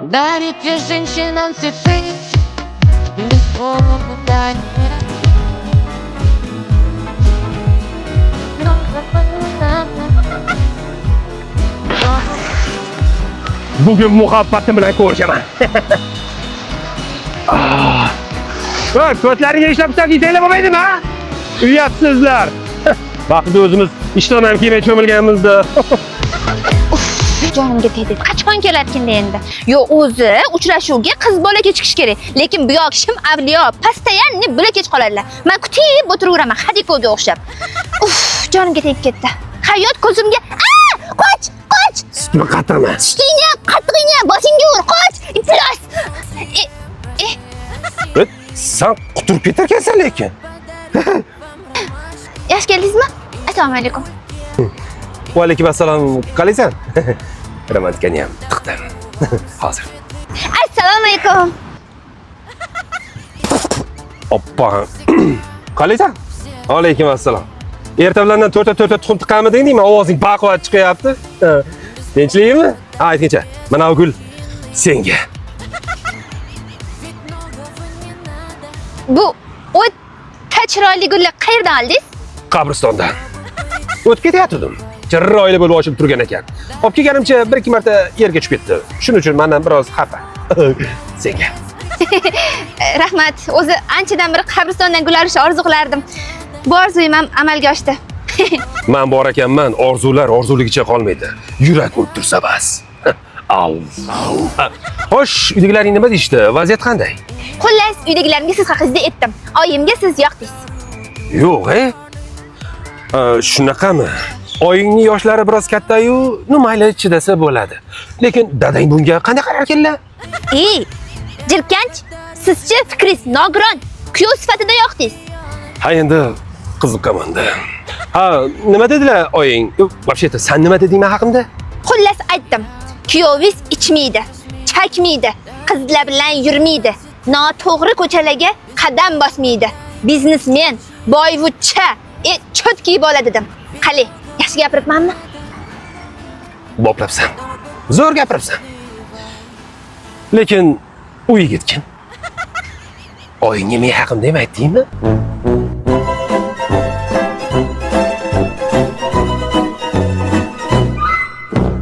Дарит тебе женщинам цветы без попадания. Bugün muhabbatim bilan ko'rishaman. Voy, ko'zlaringa ishlab isanglar bo'lmaydimi, ha? Uyatsizlar. Vaqtida o'zimiz ishdan ham kelmay cho'milganmizda. Jonimga tegdi. Qachon kelarkin endi? Yo, o'zi uchrashuvga qiz bola kechikish kerak. Lekin bu yoq kishim avliyo, pastayanni bila kech qoladilar. Men kutib o'tiraveraman, Hadikovga o'xshab. Jonimga tegib ketdi. Hayot ko'zimga, qoch! Sutni qatirma. Sutingni, qattig'ingni boshingga ur, qoch! Iflos! Sen quturib ketarkansan lekin. Yaxshi keldingizmi? Assalomu alaykum. Va alaykum assalom. Qalaysan? Romantikani ham tiqdim. Hozir. Assalomu alaykum. Oppa. Qalaysan? Alaykum assalom. Erta bilan to'rtta tuxum tiqamiding deyman, ovozing baquvvat chiqyapti. Tinchlikmi? Aytingchi. Mana bu gul senga. Bu o'ta chiroyli gulni qayerdan oldingiz? Qabristondan. O'tib ketayotgandim. Chiroyli bo'lib ochib turgan ekan. Olib kelganimcha 1-2 marta yerga tushib ketdi. Shuning uchun mendan biroz xafa. Senga. Rahmat. O'zi anchadan beri qabristondan gul olishni orzu qilardim. Bu orzuyim ham amalga oshdi. Men bor ekanman, orzular orzuligicha qolmaydi. Yurak urib tursa bas. Al. Xo'sh, uydagilaring nima deyishdi? Vaziyat qanday? Xullas, uydagilarimga siz haqingizda aytdim. Oyimga siz yoqdingiz. Yo'q, shunaqami? Oyingning yoshlari biroz katta-yu, mayli chidasa bo'ladi. Lekin dadang bunga qanday qaror keldi? Jirkanch, sizchi fikringiz nogiron. Kuyov sifatida yoqdingiz. Ha, endi qiziqamanda. Ha, nima dedilar oying? Вообще, sen nima deding men haqimda? Xullas aytdim. Kuyovingiz ichmaydi, chakmaydi, qizlar bilan yurmaydi, noto'g'ri ko'chalarga qadam bosmaydi. Biznesmen, boyvutcha, chotki bola dedim. Qali, yaxshi gapiribmanmi? Boplabsan. Zo'r gapiribsan. Lekin u yigit kim? Oyingga men haqimda nima aytdingmi?